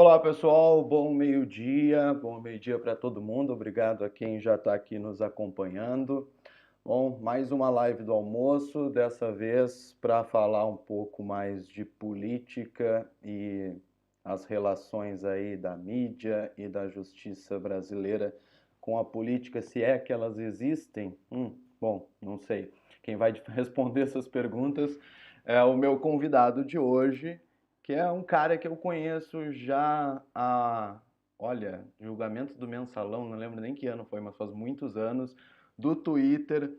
Olá pessoal, bom meio-dia para todo mundo, obrigado a quem já está aqui nos acompanhando. Bom, mais uma live do almoço, dessa vez para falar um pouco mais de política e as relações aí da mídia e da justiça brasileira com a política, se é que elas existem. Bom, não sei. Quem vai responder essas perguntas é o meu convidado de hoje, que é um cara que eu conheço já olha, julgamento do Mensalão, não lembro nem que ano foi, mas faz muitos anos, do Twitter.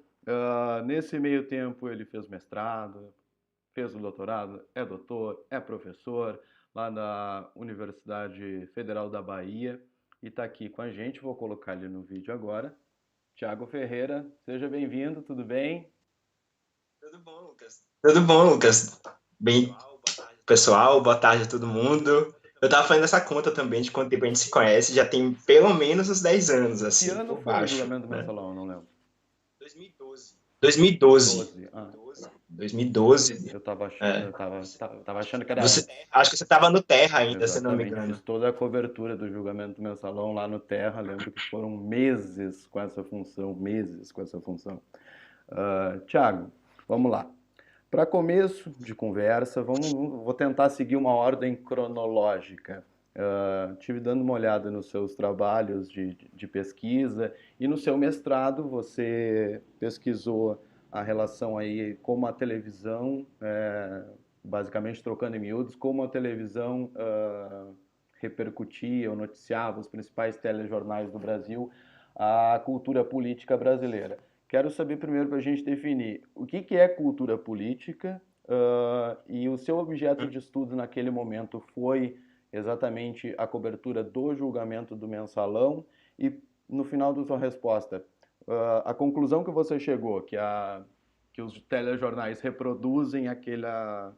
Nesse meio tempo ele fez mestrado, fez o doutorado, é doutor, é professor lá na Universidade Federal da Bahia e está aqui com a gente. Vou colocar ele no vídeo agora. Tiago Ferreira, seja bem-vindo, tudo bem? Tudo bom, Lucas? Tudo bom, Lucas? Bem, pessoal, boa tarde a todo mundo. Eu tava fazendo essa conta também de quanto tempo a gente se conhece, já tem pelo menos uns 10 anos, Que assim, ano por foi o baixo, julgamento do né? Mensalão? Eu não lembro. 2012. 12. 2012. Eu estava achando, É. eu tava achando que era Você, antes. acho que você tava no Terra ainda, se eu não me Exatamente, fiz engano. toda a cobertura do julgamento do Mensalão lá no Terra. Lembro que foram meses com essa função, meses com essa função. Tiago, vamos lá. Para começo de conversa, vou tentar seguir uma ordem cronológica. Tive dando uma olhada nos seus trabalhos de pesquisa e no seu mestrado você pesquisou a relação aí como a televisão, basicamente trocando em miúdos, como a televisão repercutia ou noticiava os principais telejornais do Brasil, a cultura política brasileira. Quero saber primeiro para a gente definir o que é cultura política e o seu objeto de estudo naquele momento foi exatamente a cobertura do julgamento do Mensalão e no final da sua resposta, a conclusão que você chegou, que os telejornais reproduzem aquela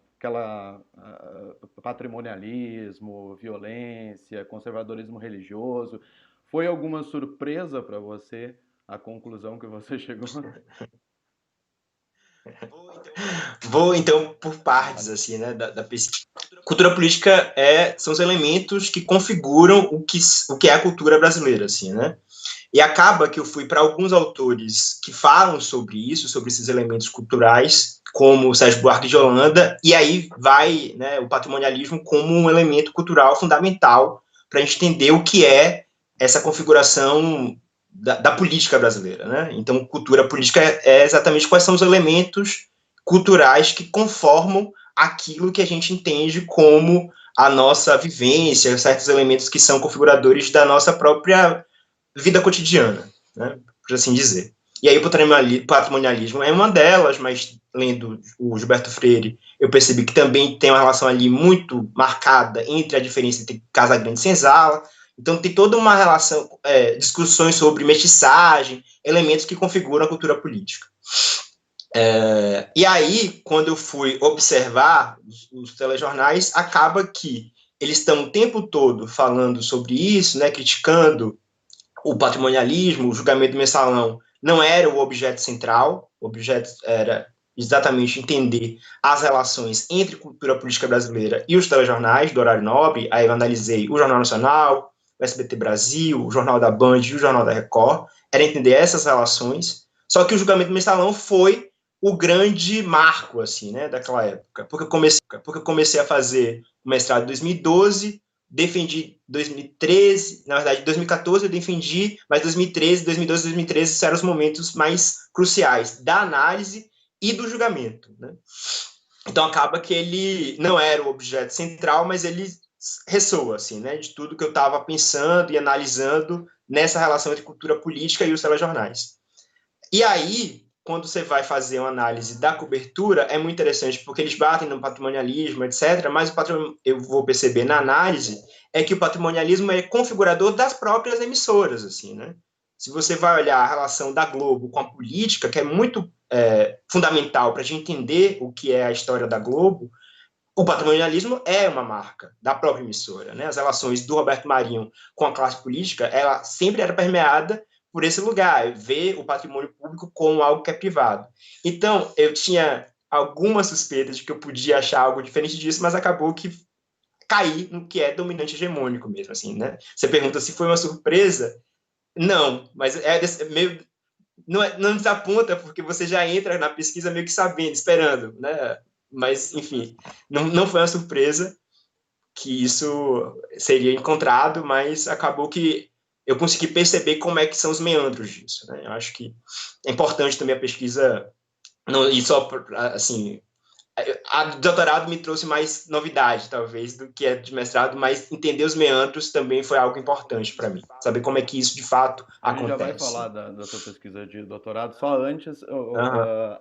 patrimonialismo, violência, conservadorismo religioso, foi alguma surpresa para você a conclusão que você chegou? Vou, então, por partes, assim, né, da pesquisa. Cultura política são os elementos que configuram o que é a cultura brasileira, assim, né? E acaba que eu fui para alguns autores que falam sobre isso, sobre esses elementos culturais, como o Sérgio Buarque de Holanda, e aí vai, né, o patrimonialismo como um elemento cultural fundamental para a gente entender o que é essa configuração da política brasileira, né? Então, cultura política é exatamente quais são os elementos culturais que conformam aquilo que a gente entende como a nossa vivência, certos elementos que são configuradores da nossa própria vida cotidiana, né, por assim dizer. E aí o patrimonialismo é uma delas, mas lendo o Gilberto Freire, eu percebi que também tem uma relação ali muito marcada entre a diferença entre Casa Grande e Senzala. Então tem toda uma relação, discussões sobre mestiçagem, elementos que configuram a cultura política. E aí, quando eu fui observar os telejornais, acaba que eles estão o tempo todo falando sobre isso, né, criticando o patrimonialismo, o julgamento do mensalão não era o objeto central, o objeto era exatamente entender as relações entre cultura política brasileira e os telejornais do horário nobre. Aí eu analisei o Jornal Nacional, o SBT Brasil, o Jornal da Band e o Jornal da Record, era entender essas relações. Só que o julgamento do mensalão foi o grande marco, assim, né, daquela época, porque eu comecei a fazer o mestrado em 2012, defendi 2013, na verdade, 2014 eu defendi, mas 2013, 2012, 2013 eram os momentos mais cruciais da análise e do julgamento, né? Então acaba que ele não era o objeto central, mas ele ressoa, assim, né, de tudo que eu estava pensando e analisando nessa relação entre cultura política e os telejornais. E aí, quando você vai fazer uma análise da cobertura, é muito interessante, porque eles batem no patrimonialismo, etc., mas eu vou perceber na análise é que o patrimonialismo é configurador das próprias emissoras, assim, né? Se você vai olhar a relação da Globo com a política, que é muito fundamental para a gente entender o que é a história da Globo, o patrimonialismo é uma marca da própria emissora, né? As relações do Roberto Marinho com a classe política, ela sempre era permeada por esse lugar, ver o patrimônio público como algo que é privado. Então, eu tinha alguma suspeita de que eu podia achar algo diferente disso, mas acabou que cair no que é dominante hegemônico mesmo, assim, né? Você pergunta se foi uma surpresa? Não, mas meio não desaponta, porque você já entra na pesquisa meio que sabendo, esperando, né? Mas, enfim, não foi uma surpresa que isso seria encontrado, mas acabou que eu consegui perceber como é que são os meandros disso, né? Eu acho que é importante também a pesquisa, não, e só, assim, a doutorado me trouxe mais novidade, talvez, do que a de mestrado, mas entender os meandros também foi algo importante para mim. Saber como é que isso, de fato, A gente já vai acontece. falar da tua pesquisa de doutorado, só antes, Uhum.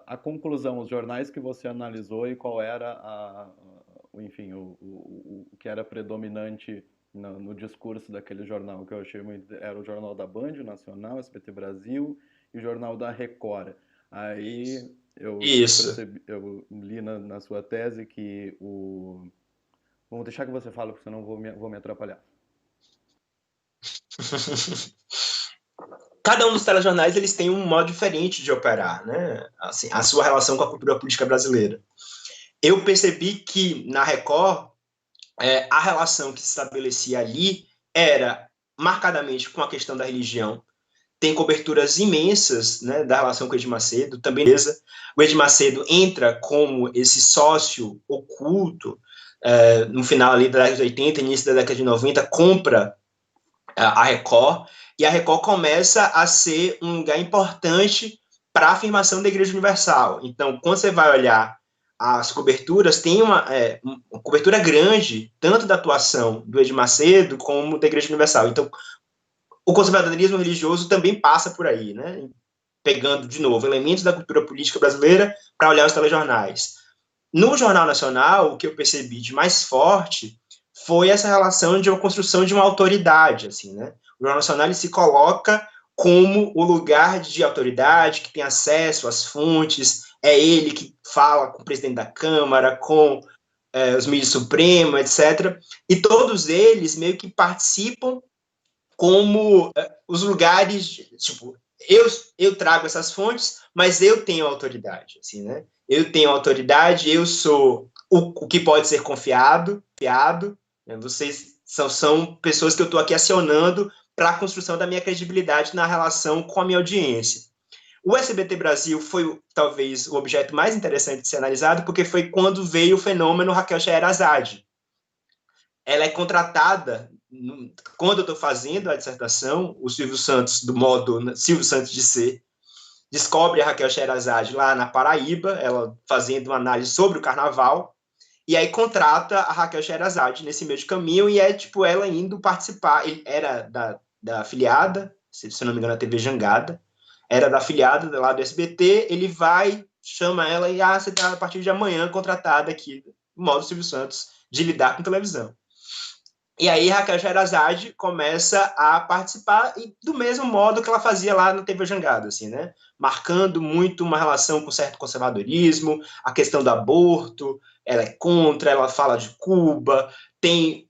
a conclusão, os jornais que você analisou e qual era enfim, o que era predominante no discurso daquele jornal, que eu achei muito, era o Jornal da Band, o Nacional, SBT Brasil e o Jornal da Record. Aí Isso. eu li na sua tese que Vamos deixar que você fale, porque senão eu vou me atrapalhar. Cada um dos telejornais eles tem um modo diferente de operar, né? Assim, a sua relação com a cultura política brasileira. Eu percebi que na Record a relação que se estabelecia ali era marcadamente com a questão da religião. Tem coberturas imensas, né, da relação com o Edir Macedo, também o Edir Macedo entra como esse sócio oculto no final ali da década de 80, início da década de 90, compra a Record, e a Record começa a ser um lugar importante para a afirmação da Igreja Universal. Então, quando você vai olhar as coberturas, tem uma cobertura grande, tanto da atuação do Edir Macedo como da Igreja Universal. Então, o conservadorismo religioso também passa por aí, né? Pegando, de novo, elementos da cultura política brasileira para olhar os telejornais. No Jornal Nacional, o que eu percebi de mais forte foi essa relação de uma construção de uma autoridade, assim, né? O Jornal Nacional ele se coloca como o lugar de autoridade, que tem acesso às fontes, é ele que fala com o presidente da Câmara, com os ministros supremos, etc. E todos eles meio que participam como os lugares, tipo, eu trago essas fontes, mas eu tenho autoridade, assim, né? Eu tenho autoridade, eu sou o que pode ser confiado, né? Vocês são pessoas que eu estou aqui acionando para a construção da minha credibilidade na relação com a minha audiência. O SBT Brasil foi, talvez, o objeto mais interessante de ser analisado, porque foi quando veio o fenômeno Raquel Scheherazade. Ela é contratada, quando eu estou fazendo a dissertação, o Silvio Santos, do modo Silvio Santos de ser, descobre a Raquel Sheherazade lá na Paraíba, ela fazendo uma análise sobre o carnaval, e aí contrata a Raquel Sheherazade nesse meio de caminho, e é tipo ela indo participar, ele era da afiliada, se não me engano, a TV Jangada, era da afiliada lá do SBT, ele vai, chama ela e, você está a partir de amanhã contratada aqui, no modo Silvio Santos, de lidar com televisão. E aí Raquel Sheherazade começa a participar e do mesmo modo que ela fazia lá na TV Jangada, assim, né? Marcando muito uma relação com certo conservadorismo, a questão do aborto, ela é contra, ela fala de Cuba, tem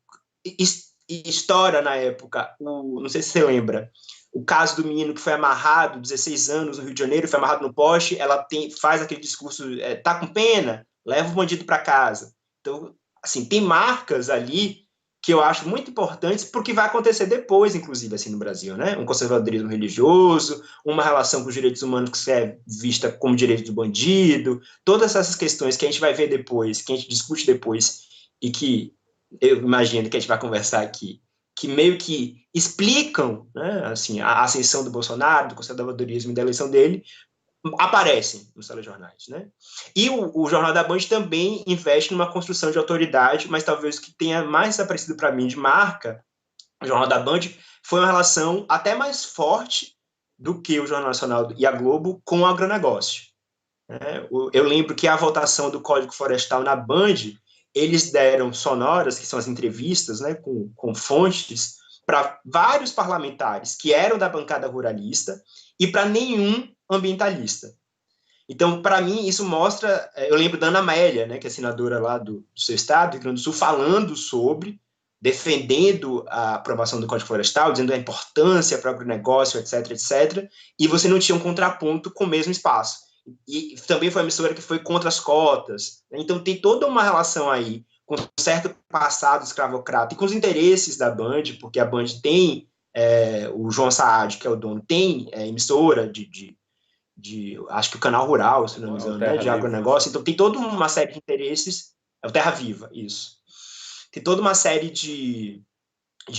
história na época, não sei se você lembra, o caso do menino que foi amarrado, 16 anos, no Rio de Janeiro, foi amarrado no poste, ela faz aquele discurso, tá com pena? Leva o bandido para casa. Então, assim, tem marcas ali que eu acho muito importantes porque vai acontecer depois, inclusive, assim, no Brasil, né? Um conservadorismo religioso, uma relação com os direitos humanos que é vista como direito do bandido, todas essas questões que a gente vai ver depois, que a gente discute depois e que eu imagino que a gente vai conversar aqui, que meio que explicam, né, assim, a ascensão do Bolsonaro, do conservadorismo e da eleição dele, aparecem nos telejornais, né? E o Jornal da Band também investe numa construção de autoridade, mas talvez o que tenha mais aparecido para mim de marca, o Jornal da Band, foi uma relação até mais forte do que o Jornal Nacional e a Globo com o agronegócio. Eu lembro que a votação do Código Florestal na Band, eles deram sonoras, que são as entrevistas, né, com fontes, para vários parlamentares que eram da bancada ruralista e para nenhum ambientalista. Então, para mim, isso mostra. Eu lembro da Ana Amélia, né, que é senadora lá do seu estado, do Rio Grande do Sul, falando sobre, defendendo a aprovação do Código Florestal, dizendo a importância para o agronegócio, etc, etc. E você não tinha um contraponto com o mesmo espaço. E também foi uma emissora que foi contra as cotas. Né? Então, tem toda uma relação aí com certo passado escravocrata e com os interesses da Band, porque a Band tem, o João Saad, que é o dono, tem emissora acho que o Canal Rural, se não me engano, né, de agronegócio, então tem toda uma série de interesses, é o Terra Viva, isso. Tem toda uma série de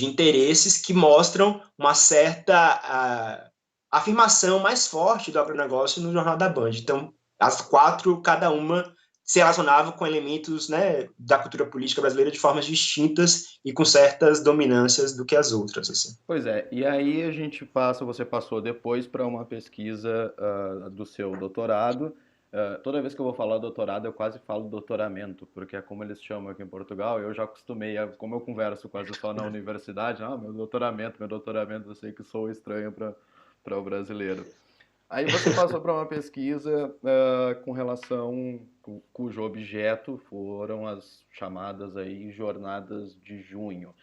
interesses que mostram uma certa afirmação mais forte do agronegócio no Jornal da Band. Então, as 4, cada uma se relacionava com elementos, né, da cultura política brasileira de formas distintas e com certas dominâncias do que as outras, assim. Pois é, e aí você passou depois para uma pesquisa do seu doutorado. Toda vez que eu vou falar doutorado, eu quase falo doutoramento, porque é como eles chamam aqui em Portugal. Eu já acostumei, como eu converso quase só na universidade, meu doutoramento, eu sei que sou estranho para o brasileiro. Aí você passou para uma pesquisa com relação, cujo objeto foram as chamadas aí Jornadas de Junho.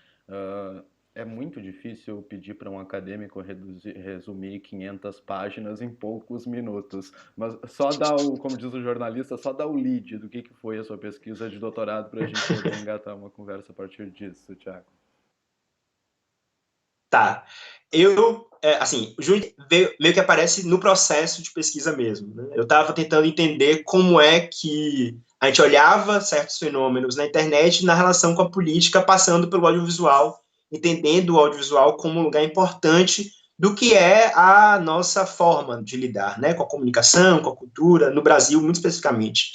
É muito difícil pedir para um acadêmico resumir 500 páginas em poucos minutos, mas só dá como diz o jornalista, só dá o lead do que foi a sua pesquisa de doutorado para a gente poder engatar uma conversa a partir disso, Thiago. Tá. Assim, o Junho meio que aparece no processo de pesquisa mesmo, né? Eu estava tentando entender como é que a gente olhava certos fenômenos na internet na relação com a política, passando pelo audiovisual, entendendo o audiovisual como um lugar importante do que é a nossa forma de lidar, né, com a comunicação, com a cultura, no Brasil, muito especificamente.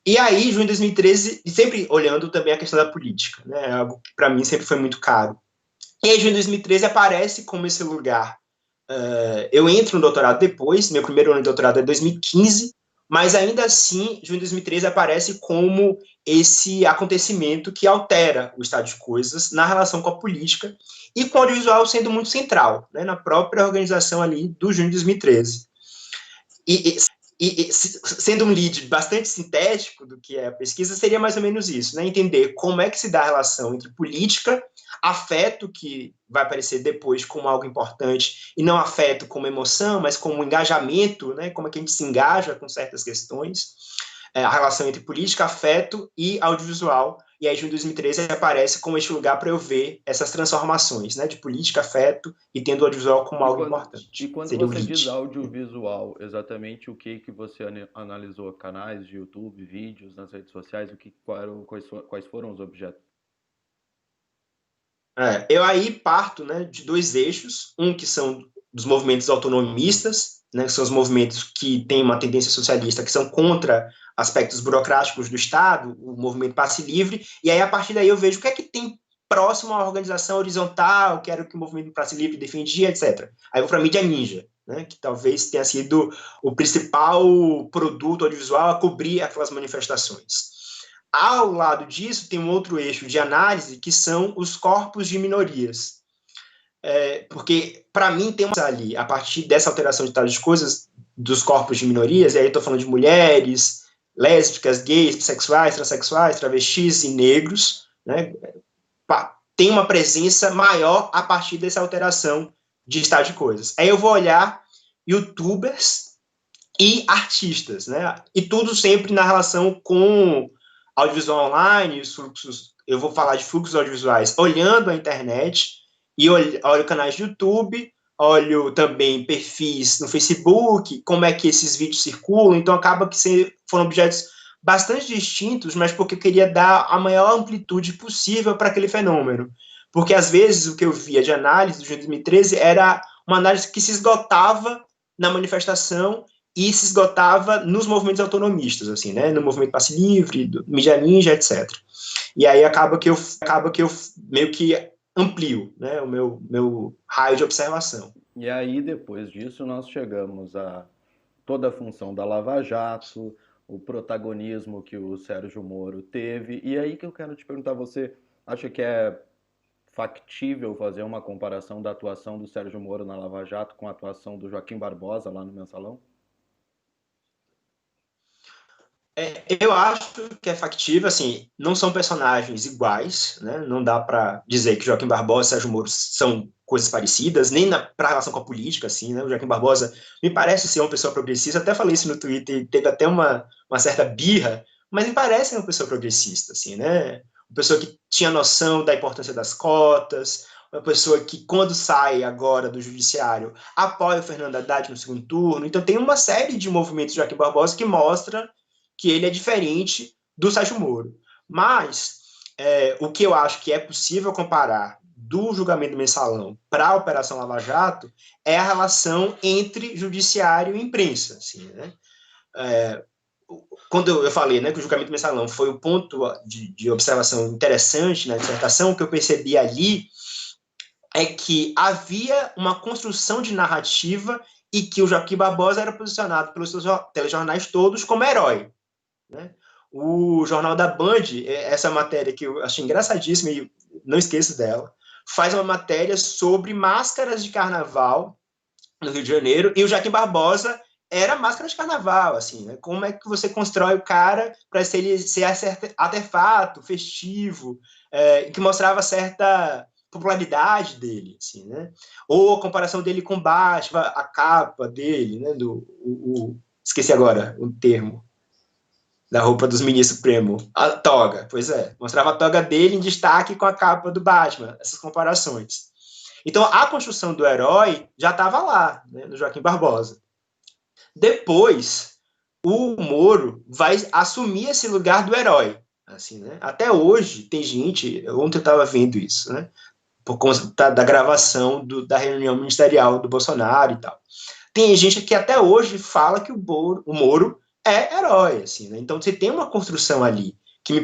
E aí, junho de 2013, e sempre olhando também a questão da política, né, algo que para mim sempre foi muito caro. E aí, junho de 2013 aparece como esse lugar. Eu entro no doutorado depois, meu primeiro ano de doutorado é 2015, mas ainda assim, junho de 2013 aparece como esse acontecimento que altera o estado de coisas na relação com a política e com o audiovisual sendo muito central, né, na própria organização ali do junho de 2013. Sendo um lead bastante sintético do que é a pesquisa, seria mais ou menos isso, né? Entender como é que se dá a relação entre política, afeto, que vai aparecer depois como algo importante, e não afeto como emoção, mas como engajamento, né? Como é que a gente se engaja com certas questões, a relação entre política, afeto e audiovisual. E aí, junho de 2013, aparece como este lugar para eu ver essas transformações, né, de política, afeto, e tendo o audiovisual como algo importante. E quando Seria você diz lead. audiovisual, exatamente o que você analisou? Canais de YouTube, vídeos nas redes sociais, quais foram os objetos? Eu aí parto, né, de 2 eixos, um que são dos movimentos autonomistas, né, que são os movimentos que têm uma tendência socialista, que são contra aspectos burocráticos do Estado, o movimento Passe Livre, e aí a partir daí eu vejo o que é que tem próximo à organização horizontal, que era o que o movimento Passe Livre defendia, etc. Aí eu vou para a mídia ninja, né, que talvez tenha sido o principal produto audiovisual a cobrir aquelas manifestações. Ao lado disso, tem um outro eixo de análise, que são os corpos de minorias. Porque, para mim, tem uma ali, a partir dessa alteração de tais coisas, dos corpos de minorias, e aí estou falando de mulheres, lésbicas, gays, bissexuais, transexuais, travestis e negros, né, tem uma presença maior a partir dessa alteração de estado de coisas. Aí eu vou olhar youtubers e artistas, né, e tudo sempre na relação com audiovisual online, os fluxos, eu vou falar de fluxos audiovisuais olhando a internet, e olho canais de YouTube, olho também perfis no Facebook, como é que esses vídeos circulam, então acaba que foram objetos bastante distintos, mas porque eu queria dar a maior amplitude possível para aquele fenômeno. Porque às vezes o que eu via de análise do 2013 era uma análise que se esgotava na manifestação e se esgotava nos movimentos autonomistas, assim, né, no movimento Passe Livre, do Mídia Ninja, etc. E aí acaba que eu meio que amplio, né, o meu raio de observação. E aí, depois disso, nós chegamos a toda a função da Lava Jato, o protagonismo que o Sérgio Moro teve. E aí que eu quero te perguntar, você acha que é factível fazer uma comparação da atuação do Sérgio Moro na Lava Jato com a atuação do Joaquim Barbosa lá no Mensalão? Eu acho que é factível, assim, não são personagens iguais, né? Não dá para dizer que Joaquim Barbosa e Sérgio Moro são coisas parecidas, nem para relação com a política, assim, né? O Joaquim Barbosa me parece ser uma pessoa progressista, até falei isso no Twitter, teve até uma certa birra, mas me parece uma pessoa progressista, assim, né? Uma pessoa que tinha noção da importância das cotas, uma pessoa que, quando sai agora do judiciário, apoia o Fernando Haddad no segundo turno. Então, tem uma série de movimentos de Joaquim Barbosa que mostra que ele é diferente do Sérgio Moro. Mas, o que eu acho que é possível comparar do julgamento do Mensalão para a Operação Lava Jato é a relação entre judiciário e imprensa, assim, né? Quando eu falei, né, que o julgamento do Mensalão foi o ponto de observação interessante na dissertação, o que eu percebi ali é que havia uma construção de narrativa e que o Joaquim Barbosa era posicionado pelos seus telejornais todos como herói, né? O Jornal da Band, essa matéria que eu achei engraçadíssima e não esqueço dela, faz uma matéria sobre máscaras de carnaval no Rio de Janeiro, e o Joaquim Barbosa era máscara de carnaval, assim, né? Como é que você constrói o cara para ser artefato, festivo, que mostrava certa popularidade dele, assim, né? Ou a comparação dele com Batman, a capa dele, né? Esqueci agora o termo da roupa dos ministros Supremo, a toga, pois é, mostrava a toga dele em destaque com a capa do Batman, essas comparações. Então, a construção do herói já estava lá, né, no Joaquim Barbosa. Depois, o Moro vai assumir esse lugar do herói. Assim, né? Até hoje, tem gente, ontem eu estava vendo isso, né, por conta da gravação da reunião ministerial do Bolsonaro e tal. Tem gente que até hoje fala que o Moro é herói. Assim, né? Então, você tem uma construção ali que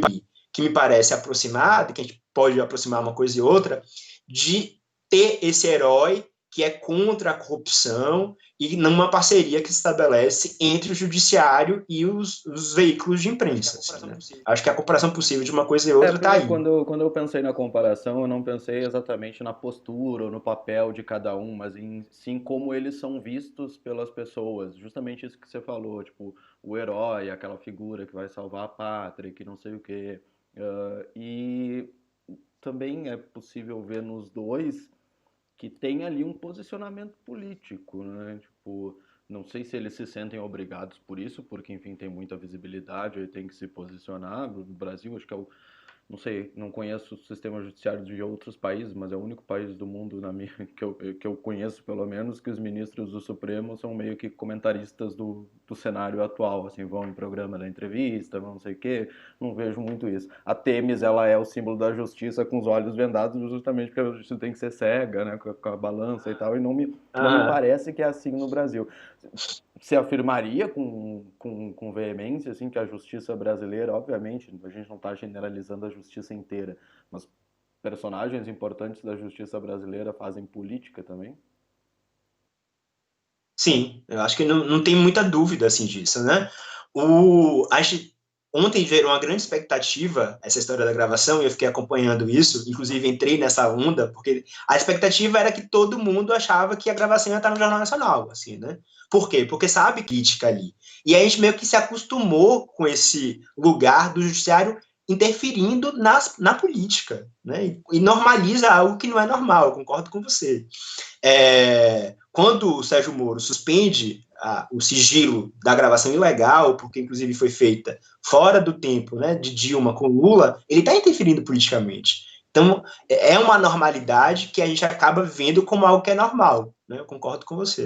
me parece aproximada, que a gente pode aproximar uma coisa e outra, de ter esse herói que é contra a corrupção e numa parceria que se estabelece entre o judiciário e os veículos de imprensa. Assim, né? Acho que a comparação possível de uma coisa e outra está porque aí. quando eu pensei na comparação, eu não pensei exatamente na postura ou no papel de cada um, mas sim como eles são vistos pelas pessoas. Justamente isso que você falou, tipo, o herói, aquela figura que vai salvar a pátria, que não sei o quê. E também é possível ver nos dois que tem ali um posicionamento político, né? Tipo, não sei se eles se sentem obrigados por isso, porque, enfim, tem muita visibilidade e tem que se posicionar. No Brasil, acho que é o, não sei, não conheço o sistema judiciário de outros países, mas é o único país do mundo que eu conheço, pelo menos, que os ministros do Supremo são meio que comentaristas do cenário atual, assim, vão em programa da entrevista, não sei o quê, não vejo muito isso. A Temis, ela é o símbolo da justiça com os olhos vendados, justamente porque a justiça tem que ser cega, né, com a balança e tal, e não me parece que é assim no Brasil. Se afirmaria com veemência assim, que a justiça brasileira, obviamente, a gente não está generalizando a justiça inteira, mas personagens importantes da justiça brasileira fazem política também? Sim, eu acho que não tem muita dúvida assim disso, né? Ontem gerou uma grande expectativa essa história da gravação e eu fiquei acompanhando isso, inclusive entrei nessa onda, porque a expectativa era que todo mundo achava que a gravação ia estar no Jornal Nacional, assim, né? Por quê? Porque sabe crítica ali. E a gente meio que se acostumou com esse lugar do judiciário interferindo na política, né? E normaliza algo que não é normal, eu concordo com você. Quando o Sérgio Moro suspende o sigilo da gravação ilegal, porque inclusive foi feita fora do tempo, né, de Dilma com Lula, ele está interferindo politicamente. Então, é uma normalidade que a gente acaba vendo como algo que é normal. Né? Eu concordo com você,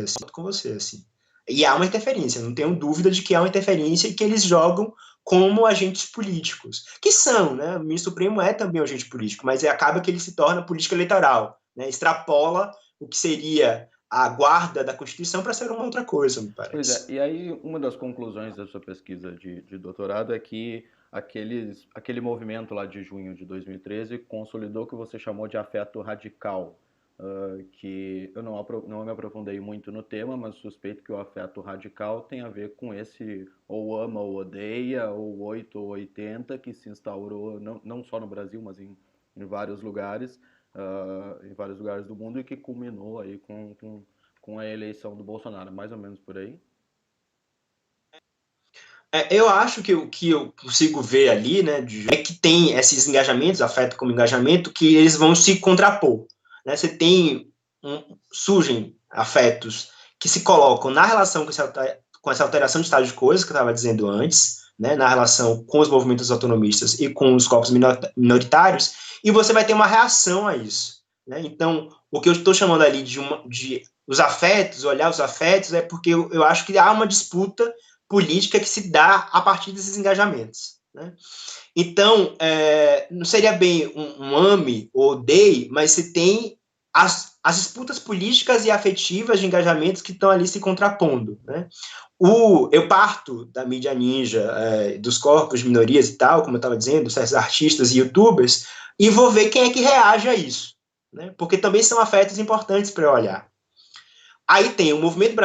assim. E há uma interferência, não tenho dúvida de que há uma interferência e que eles jogam como agentes políticos, que são, né? O ministro Supremo é também um agente político, mas acaba que ele se torna política eleitoral, né? Extrapola o que seria a guarda da Constituição para ser uma outra coisa, me Pois é, parece. e aí uma das conclusões da sua pesquisa de doutorado é que aquele movimento lá de junho de 2013 consolidou o que você chamou de afeto radical, que eu não me aprofundei muito no tema, mas suspeito que o afeto radical tem a ver com esse ou ama ou odeia, ou 8 ou 80, que se instaurou não só no Brasil, mas em vários lugares, em vários lugares do mundo e que culminou aí com a eleição do Bolsonaro, mais ou menos por aí. Eu acho que o que eu consigo ver ali, né, é que tem esses engajamentos, afeto como engajamento, que eles vão se contrapor. Né? Você tem, surgem afetos que se colocam na relação com essa alteração de estado de coisas que eu estava dizendo antes, né, na relação com os movimentos autonomistas e com os corpos minoritários, e você vai ter uma reação a isso. Né? Então, o que eu estou chamando ali de os afetos, olhar os afetos, é porque eu acho que há uma disputa política que se dá a partir desses engajamentos. Né? Então, não seria bem um ame ou odeie, mas se tem as disputas políticas e afetivas de engajamentos que estão ali se contrapondo. Né? Eu parto da mídia ninja, dos corpos de minorias e tal, como eu estava dizendo, certos artistas e youtubers, e vou ver quem é que reage a isso. Né? Porque também são afetos importantes para eu olhar. Aí tem o Movimento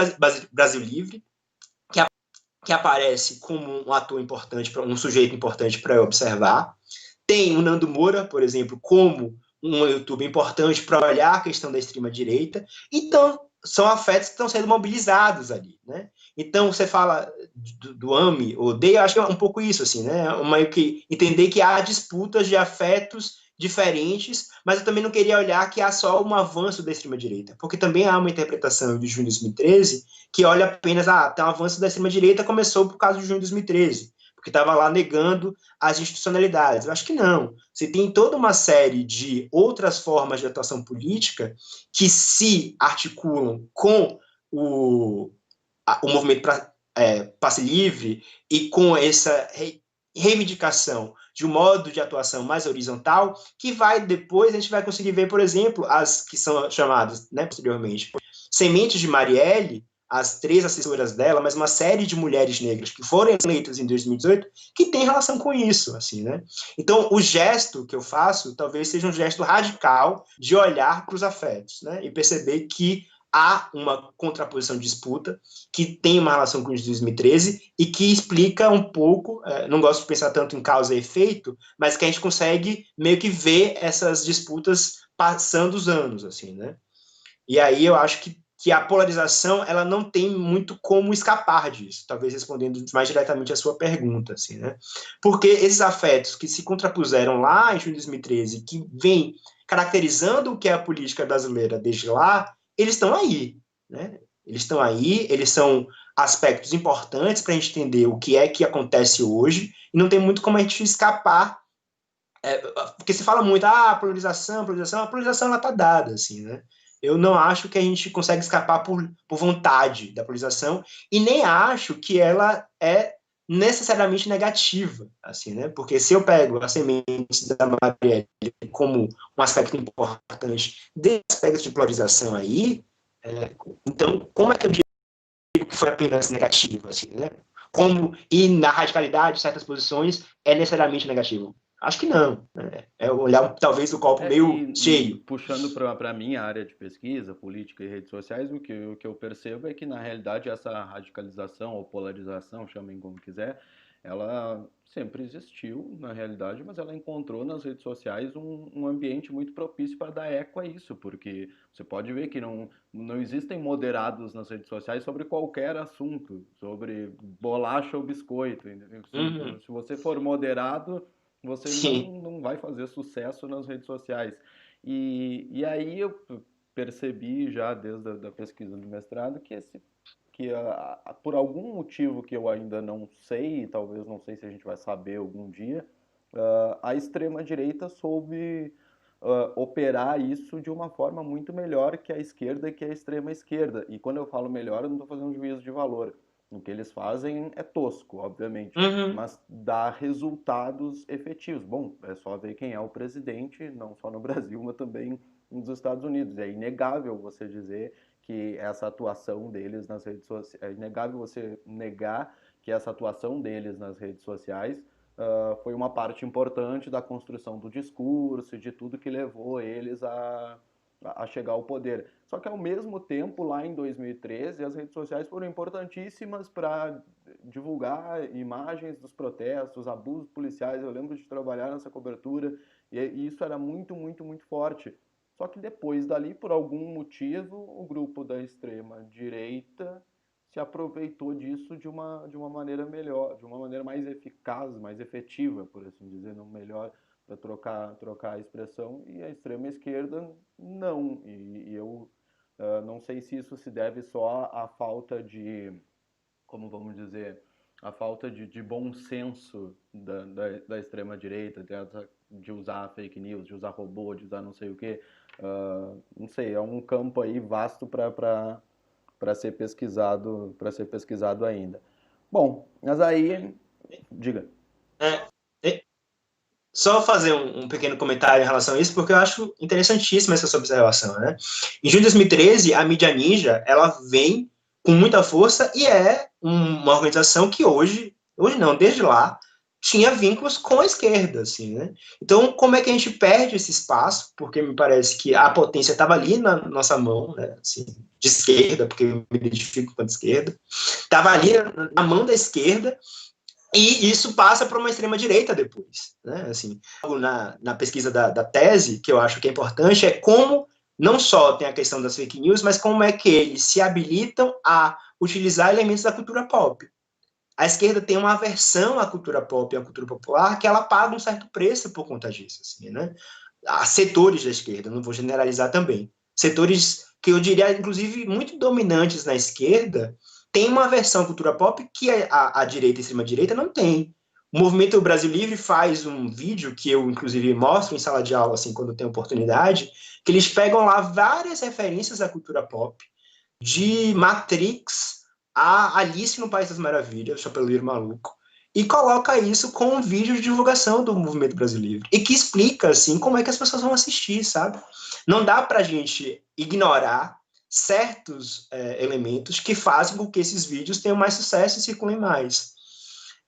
Brasil Livre, que aparece como um ator importante, um sujeito importante para eu observar. Tem o Nando Moura, por exemplo, como um youtuber importante para olhar a questão da extrema-direita. Então, são afetos que estão sendo mobilizados ali, né? Então, você fala do ame, odeia, eu acho que é um pouco isso, assim, né? Meio que entender que há disputas de afetos diferentes, mas eu também não queria olhar que há só um avanço da extrema-direita, porque também há uma interpretação de junho de 2013 que olha apenas, tem um avanço da extrema-direita, começou por causa de junho de 2013, porque estava lá negando as institucionalidades. Eu acho que não. Você tem toda uma série de outras formas de atuação política que se articulam com o movimento passe livre e com essa reivindicação de um modo de atuação mais horizontal, que vai depois, a gente vai conseguir ver, por exemplo, as que são chamadas, né, posteriormente, Sementes de Marielle, as 3 assessoras dela, mas uma série de mulheres negras que foram eleitas em 2018, que tem relação com isso, assim, né? Então, o gesto que eu faço, talvez seja um gesto radical de olhar para os afetos, né? E perceber que há uma contraposição de disputa que tem uma relação com o de 2013 e que explica um pouco, não gosto de pensar tanto em causa e efeito, mas que a gente consegue meio que ver essas disputas passando os anos, assim, né? E aí eu acho que a polarização ela não tem muito como escapar disso, talvez respondendo mais diretamente a sua pergunta, assim, né? Porque esses afetos que se contrapuseram lá em junho de 2013, que vem caracterizando o que é a política brasileira desde lá, eles estão aí, né? Eles estão aí, eles são aspectos importantes para a gente entender o que é que acontece hoje, e não tem muito como a gente escapar, porque se fala muito, a polarização ela está dada, assim, né? Eu não acho que a gente consegue escapar por vontade da polarização e nem acho que ela é necessariamente negativa, assim, né? Porque se eu pego as sementes da Marielle como um aspecto importante desse aspecto de polarização aí, então como é que eu digo que foi apenas negativo, assim, né? Como e na radicalidade de certas posições é necessariamente negativo? Acho que não. Né? É olhar talvez o copo meio E cheio. puxando para a minha área de pesquisa, política e redes sociais, o que eu percebo é que, na realidade, essa radicalização ou polarização, chamem como quiser, ela sempre existiu, na realidade, mas ela encontrou nas redes sociais um ambiente muito propício para dar eco a isso, porque você pode ver que não existem moderados nas redes sociais sobre qualquer assunto, sobre bolacha ou biscoito. Entendeu? Uhum. Se você for moderado, você Sim. não vai fazer sucesso nas redes sociais. E aí eu percebi já desde a da pesquisa do mestrado que por algum motivo que eu ainda não sei, talvez não sei se a gente vai saber algum dia, a extrema-direita soube operar isso de uma forma muito melhor que a esquerda e que a extrema-esquerda. E quando eu falo melhor, eu não estou fazendo juízo de valor. O que eles fazem é tosco, obviamente, Uhum. mas dá resultados efetivos. Bom, é só ver quem é o presidente, não só no Brasil, mas também nos Estados Unidos. É inegável você dizer que essa atuação deles nas redes sociais, é inegável você negar que essa atuação deles nas redes sociais foi uma parte importante da construção do discurso e de tudo que levou eles a chegar ao poder. Só que, ao mesmo tempo, lá em 2013, as redes sociais foram importantíssimas para divulgar imagens dos protestos, abusos policiais. Eu lembro de trabalhar nessa cobertura e isso era muito, muito, muito forte. Só que depois dali, por algum motivo, o grupo da extrema direita se aproveitou disso de uma maneira melhor, de uma maneira mais eficaz, mais efetiva, por assim dizer, não melhor para trocar a expressão, e a extrema esquerda não. E eu não sei se isso se deve só à falta de, como vamos dizer, a falta de bom senso da extrema-direita, de usar fake news, de usar robô, de usar não sei o quê. Não sei, é um campo aí vasto para ser pesquisado ainda. Bom, mas aí, diga. É, só fazer um pequeno comentário em relação a isso, porque eu acho interessantíssima essa sua observação, né? Em junho de 2013, a mídia ninja, ela vem com muita força e é uma organização que hoje não, desde lá, tinha vínculos com a esquerda, assim, né? Então, como é que a gente perde esse espaço? Porque me parece que a potência estava ali na nossa mão, né? Assim, de esquerda, porque eu me identifico com a esquerda, estava ali na mão da esquerda, e isso passa para uma extrema-direita depois. Né? Assim, na pesquisa da tese, que eu acho que é importante, é como não só tem a questão das fake news, mas como é que eles se habilitam a utilizar elementos da cultura pop. A esquerda tem uma aversão à cultura pop e à cultura popular que ela paga um certo preço por conta disso. Assim, né? Há setores da esquerda, não vou generalizar também. Setores que eu diria, inclusive, muito dominantes na esquerda, tem uma versão à cultura pop que a direita e a extrema-direita não tem. O Movimento Brasil Livre faz um vídeo que eu, inclusive, mostro em sala de aula, assim, quando tem oportunidade, que eles pegam lá várias referências à cultura pop, de Matrix a Alice no País das Maravilhas, Chapeleiro Maluco, e coloca isso com um vídeo de divulgação do Movimento Brasil Livre, e que explica, assim, como é que as pessoas vão assistir, sabe? Não dá pra gente ignorar certos elementos que fazem com que esses vídeos tenham mais sucesso e circulem mais.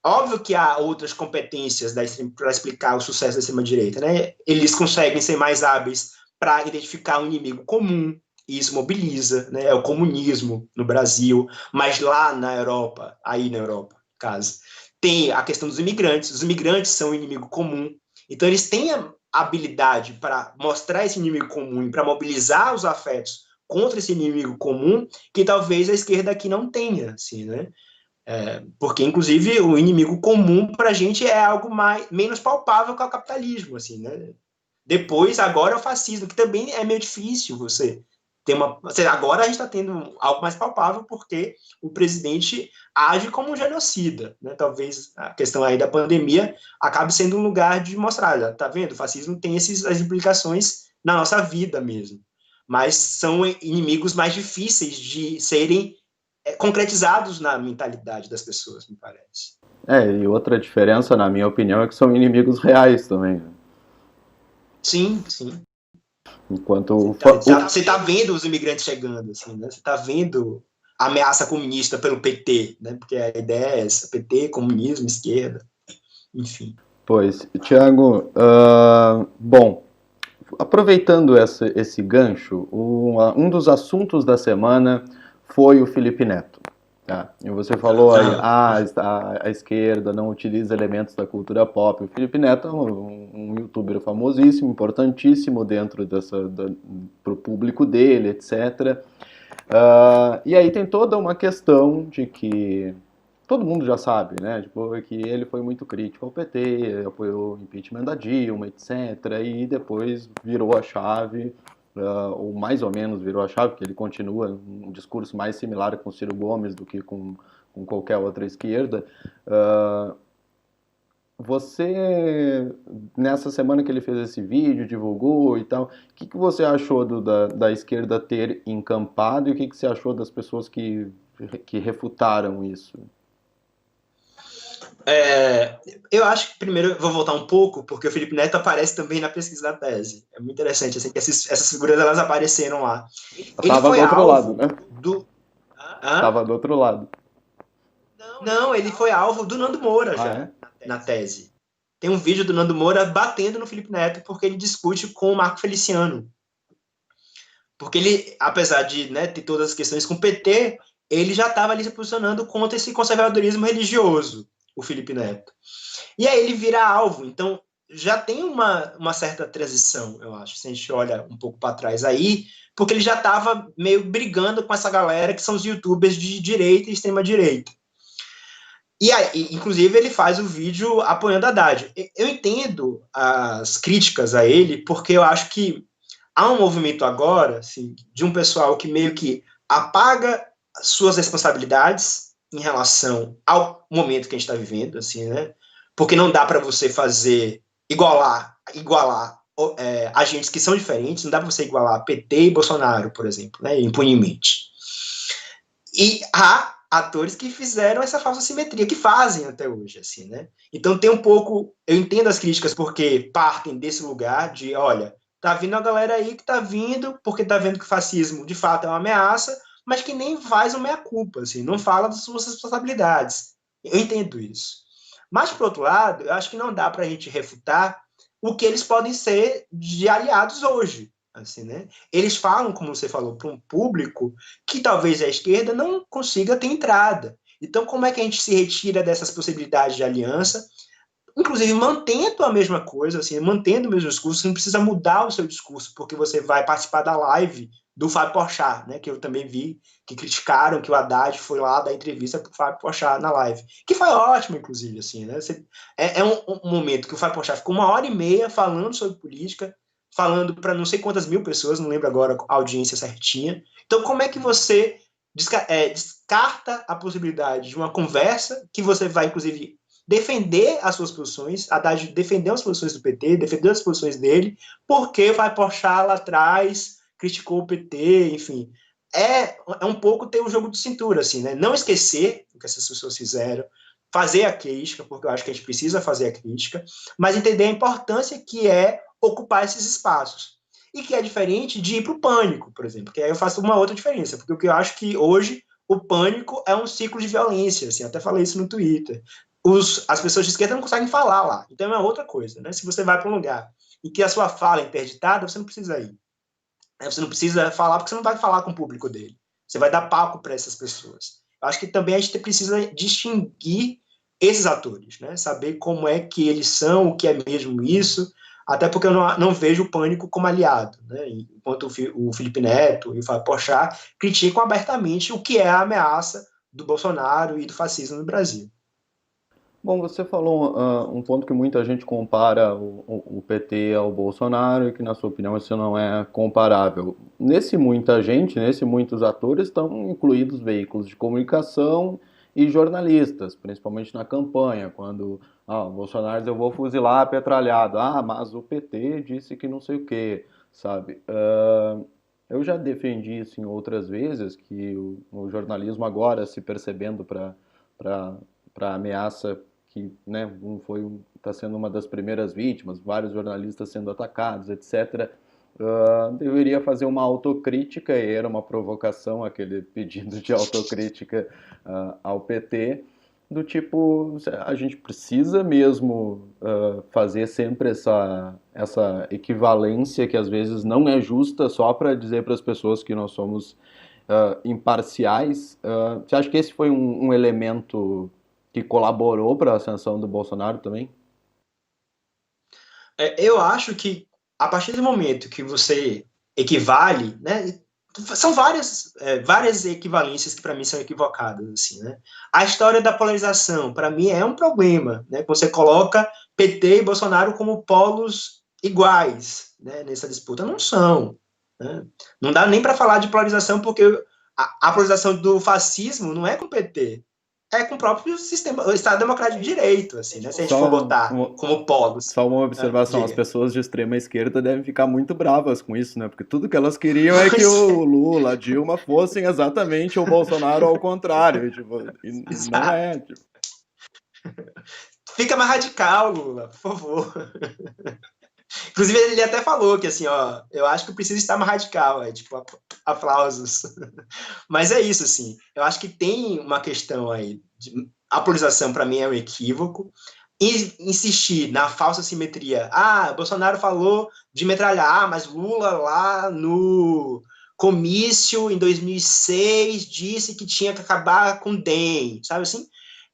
Óbvio que há outras competências para explicar o sucesso da extrema-direita, né? Eles conseguem ser mais hábeis para identificar um inimigo comum, e isso mobiliza, né? É o comunismo no Brasil, mas lá na Europa, aí na Europa, caso, tem a questão dos imigrantes. Os imigrantes são um inimigo comum, então eles têm a habilidade para mostrar esse inimigo comum e para mobilizar os afetos contra esse inimigo comum que talvez a esquerda aqui não tenha, assim, né? Porque, inclusive, o inimigo comum para a gente é algo menos palpável que o capitalismo, assim, né? Depois, agora, é o fascismo, que também é meio difícil você ter uma... Agora a gente está tendo algo mais palpável porque o presidente age como um genocida, né? Talvez a questão aí da pandemia acabe sendo um lugar de mostrar, tá vendo? O fascismo tem as implicações na nossa vida mesmo. Mas são inimigos mais difíceis de serem concretizados na mentalidade das pessoas, me parece. E outra diferença, na minha opinião, é que são inimigos reais também. Sim, sim. Enquanto você tá vendo os imigrantes chegando, assim, né? Você tá vendo a ameaça comunista pelo PT, né? Porque a ideia é essa, PT, comunismo, esquerda, enfim. Pois, Tiago, bom, aproveitando esse gancho, um dos assuntos da semana foi o Felipe Neto. Tá? E você falou aí, a esquerda não utiliza elementos da cultura pop. O Felipe Neto é um youtuber famosíssimo, importantíssimo dentro pro público dele, etc. E aí tem toda uma questão de que todo mundo já sabe, né? Tipo, que ele foi muito crítico ao PT, apoiou o impeachment da Dilma, etc. E depois virou a chave, ou mais ou menos virou a chave, porque ele continua um discurso mais similar com o Ciro Gomes do que com qualquer outra esquerda. Você, nessa semana que ele fez esse vídeo, divulgou e tal, o que você achou da esquerda ter encampado e o que você achou das pessoas que refutaram isso? Eu acho que primeiro eu vou voltar um pouco, porque o Felipe Neto aparece também na pesquisa da tese. É muito interessante, assim, que essas figuras elas apareceram lá. Ele foi do outro lado, né? Tava do outro lado. Não, ele foi alvo do Nando Moura já, na tese. Tem um vídeo do Nando Moura batendo no Felipe Neto porque ele discute com o Marco Feliciano. Porque ele, apesar de, né, ter todas as questões com o PT, ele já estava ali se posicionando contra esse conservadorismo religioso, o Felipe Neto. E aí ele vira alvo. Então, já tem uma certa transição, eu acho, se a gente olha um pouco para trás aí, porque ele já estava meio brigando com essa galera que são os youtubers de direita e extrema-direita. E aí, inclusive, ele faz o vídeo apoiando a Haddad. Eu entendo as críticas a ele, porque eu acho que há um movimento agora, assim, de um pessoal que meio que apaga suas responsabilidades em relação ao momento que a gente está vivendo, assim, né? Porque não dá para você fazer igualar agentes que são diferentes, não dá para você igualar PT e Bolsonaro, por exemplo, né, impunemente. E há atores que fizeram essa falsa simetria, que fazem até hoje, assim, né? Então tem um pouco, eu entendo as críticas porque partem desse lugar de, olha, tá vindo a galera aí que tá vindo porque tá vendo que o fascismo de fato é uma ameaça, mas que nem faz uma meia-culpa, assim, não fala das suas responsabilidades. Eu entendo isso. Mas, por outro lado, eu acho que não dá para a gente refutar o que eles podem ser de aliados hoje, assim, né? Eles falam, como você falou, para um público que talvez a esquerda não consiga ter entrada. Então, como é que a gente se retira dessas possibilidades de aliança, inclusive mantendo a mesma coisa, assim, mantendo o mesmo discurso, você não precisa mudar o seu discurso, porque você vai participar da live do Fábio Porchat, né, que eu também vi, que criticaram que o Haddad foi lá dar entrevista para o Fábio Porchat na live, que foi ótimo, inclusive, assim, né, é um momento que o Fábio Porchat ficou 1h30 falando sobre política, falando para não sei quantas mil pessoas, não lembro agora a audiência certinha. Então, como é que você descarta a possibilidade de uma conversa que você vai, inclusive, defender as suas posições, Haddad defendeu as posições do PT, defendeu as posições dele, porque vai Porchat lá atrás, criticou o PT, enfim. É um pouco ter um jogo de cintura, assim, né? Não esquecer o que essas pessoas fizeram, fazer a crítica, porque eu acho que a gente precisa fazer a crítica, mas entender a importância que é ocupar esses espaços. E que é diferente de ir para o pânico, por exemplo, que aí eu faço uma outra diferença, porque o que eu acho que hoje o pânico é um ciclo de violência, assim, até falei isso no Twitter. As pessoas de esquerda não conseguem falar lá. Então é uma outra coisa, né? Se você vai para um lugar em que a sua fala é interditada, você não precisa ir. Você não precisa falar porque você não vai falar com o público dele. Você vai dar palco para essas pessoas. Eu acho que também a gente precisa distinguir esses atores, né? Saber como é que eles são, o que é mesmo isso, até porque eu não vejo o Pânico como aliado, né? Enquanto o Felipe Neto e o Fábio Porchat criticam abertamente o que é a ameaça do Bolsonaro e do fascismo no Brasil. Bom, você falou um ponto que muita gente compara o PT ao Bolsonaro e que, na sua opinião, isso não é comparável. Nesse muita gente, nesse muitos atores, estão incluídos veículos de comunicação e jornalistas, principalmente na campanha, quando o Bolsonaro diz, eu vou fuzilar a petralhado. Ah, mas o PT disse que não sei o quê, sabe? Eu já defendi isso em outras vezes, que o jornalismo agora se percebendo para a ameaça que, né, está sendo uma das primeiras vítimas, vários jornalistas sendo atacados, etc. Deveria fazer uma autocrítica, e era uma provocação aquele pedido de autocrítica ao PT, do tipo, a gente precisa mesmo fazer sempre essa equivalência que às vezes não é justa só para dizer para as pessoas que nós somos imparciais. Você acha que esse foi um elemento que colaborou para a ascensão do Bolsonaro também? Eu acho que a partir do momento que você equivale, né, são várias equivalências que para mim são equivocadas, assim, né? A história da polarização para mim é um problema, né? Você coloca PT e Bolsonaro como polos iguais, né, nessa disputa, não são, né? Não dá nem para falar de polarização porque a polarização do fascismo não é com o PT, é com o próprio sistema, o Estado Democrático de Direito, assim, né? Se a gente for Só botar uma, como polos, só uma observação, as diga. pessoas de extrema esquerda devem ficar muito bravas com isso, né? Porque tudo que elas queriam é que Pois o é, Lula, a Dilma fossem exatamente o Bolsonaro ao contrário, tipo, e não exato. é, tipo. Fica mais radical, Lula, por favor. Inclusive, ele até falou que, assim, ó, eu acho que eu preciso estar mais radical, tipo, aplausos. Mas é isso, assim, eu acho que tem uma questão aí, a polarização para mim é um equívoco, e insistir na falsa simetria, Bolsonaro falou de metralhar, mas Lula lá no comício em 2006 disse que tinha que acabar com o DEM, sabe assim?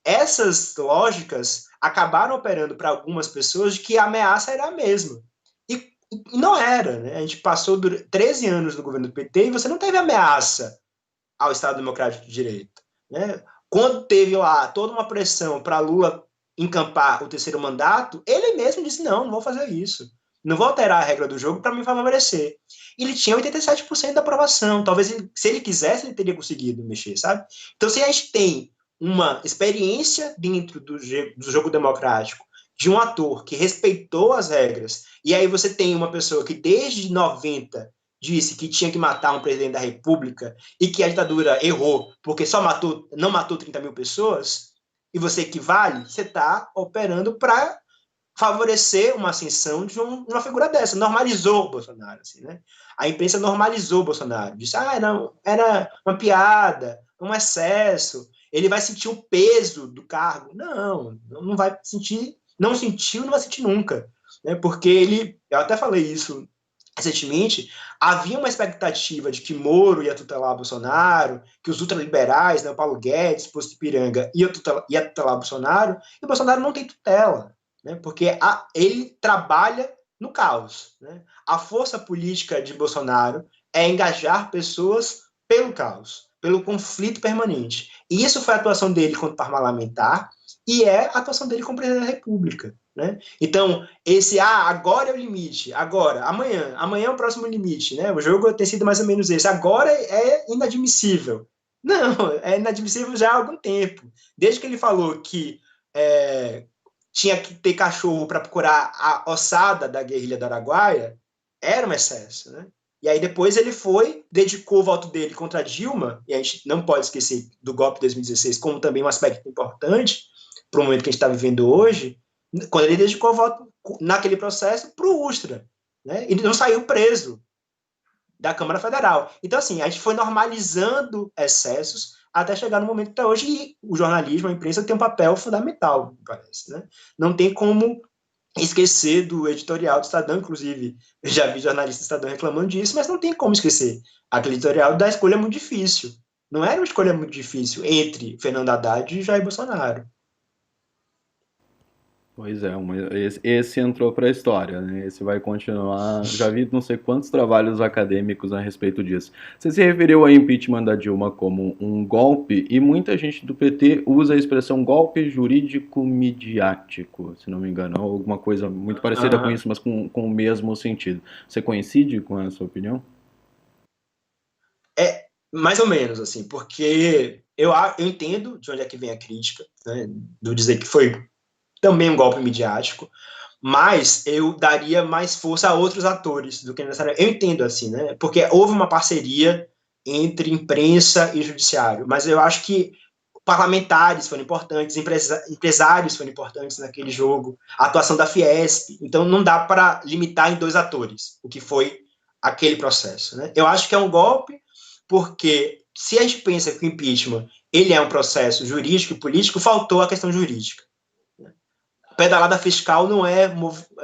Essas lógicas acabaram operando para algumas pessoas de que a ameaça era a mesma. E não era, né? A gente passou 13 anos no governo do PT e você não teve ameaça ao Estado Democrático de Direito. Né? Quando teve lá toda uma pressão para Lula encampar o terceiro mandato, ele mesmo disse: não vou fazer isso. Não vou alterar a regra do jogo para me favorecer. Ele tinha 87% da aprovação. Talvez, se ele quisesse, ele teria conseguido mexer, sabe? Então, se a gente tem uma experiência dentro do jogo democrático de um ator que respeitou as regras, e aí você tem uma pessoa que desde 90 disse que tinha que matar um presidente da República e que a ditadura errou porque não matou 30 mil pessoas, e você equivale, você está operando para favorecer uma ascensão de uma figura dessa. Normalizou o Bolsonaro, assim, né? A imprensa normalizou o Bolsonaro. Disse, era uma piada, um excesso, ele vai sentir o peso do cargo. Não vai sentir, não sentiu, não vai sentir nunca. Né? Porque eu até falei isso recentemente, havia uma expectativa de que Moro ia tutelar Bolsonaro, que os ultraliberais, né, o Paulo Guedes, Posto Ipiranga, ia tutelar Bolsonaro, e o Bolsonaro não tem tutela, né, porque ele trabalha no caos. Né? A força política de Bolsonaro é engajar pessoas pelo caos, pelo conflito permanente. E isso foi a atuação dele como parlamentar, e é a atuação dele como presidente da República. Né? Então, agora é o limite, amanhã é o próximo limite, né? O jogo tem sido mais ou menos esse, agora é inadmissível. Não, é inadmissível já há algum tempo. Desde que ele falou que tinha que ter cachorro para procurar a ossada da guerrilha do Araguaia, era um excesso, né? E aí depois ele dedicou o voto dele contra Dilma, e a gente não pode esquecer do golpe de 2016 como também um aspecto importante para o momento que a gente está vivendo hoje, quando ele dedicou o voto naquele processo para o Ustra, né? Ele não saiu preso da Câmara Federal. Então, assim, a gente foi normalizando excessos até chegar no momento que está hoje, e o jornalismo, a imprensa, tem um papel fundamental, me parece. Né? Não tem como esquecer do editorial do Estadão, inclusive, já vi jornalistas do Estadão reclamando disso, mas não tem como esquecer. Aquele editorial da escolha muito difícil. Não era uma escolha muito difícil entre Fernando Haddad e Jair Bolsonaro. Pois é, esse entrou para a história, né? Esse vai continuar. Já vi não sei quantos trabalhos acadêmicos a respeito disso. Você se referiu ao impeachment da Dilma como um golpe, e muita gente do PT usa a expressão golpe jurídico midiático, se não me engano, ou alguma coisa muito parecida com isso, mas com o mesmo sentido. Você coincide com essa opinião? É mais ou menos, assim, porque eu entendo de onde é que vem a crítica, né, do dizer que foi também um golpe midiático, mas eu daria mais força a outros atores do que necessariamente. Eu entendo assim, né? Porque houve uma parceria entre imprensa e judiciário, mas eu acho que parlamentares foram importantes, empresários foram importantes naquele jogo, a atuação da Fiesp. Então não dá para limitar em dois atores o que foi aquele processo. Né? Eu acho que é um golpe porque se a gente pensa que o impeachment ele é um processo jurídico e político, faltou a questão jurídica. A pedalada fiscal não é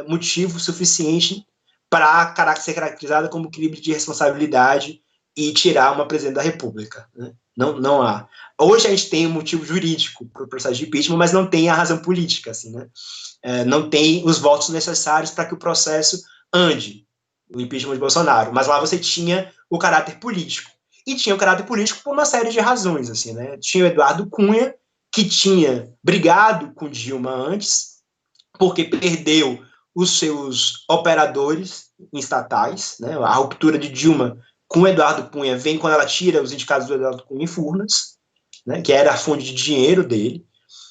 motivo suficiente para ser caracterizada como crime de responsabilidade e tirar uma presidente da República. Né? Não há. Hoje a gente tem um motivo jurídico para o processo de impeachment, mas não tem a razão política. Assim, né? Não tem os votos necessários para que o processo ande, o impeachment de Bolsonaro. Mas lá você tinha o caráter político. E tinha o caráter político por uma série de razões. Assim, né? Tinha o Eduardo Cunha, que tinha brigado com Dilma antes, porque perdeu os seus operadores estatais. Né? A ruptura de Dilma com Eduardo Cunha vem quando ela tira os indicados do Eduardo Cunha em Furnas, né? Que era a fonte de dinheiro dele.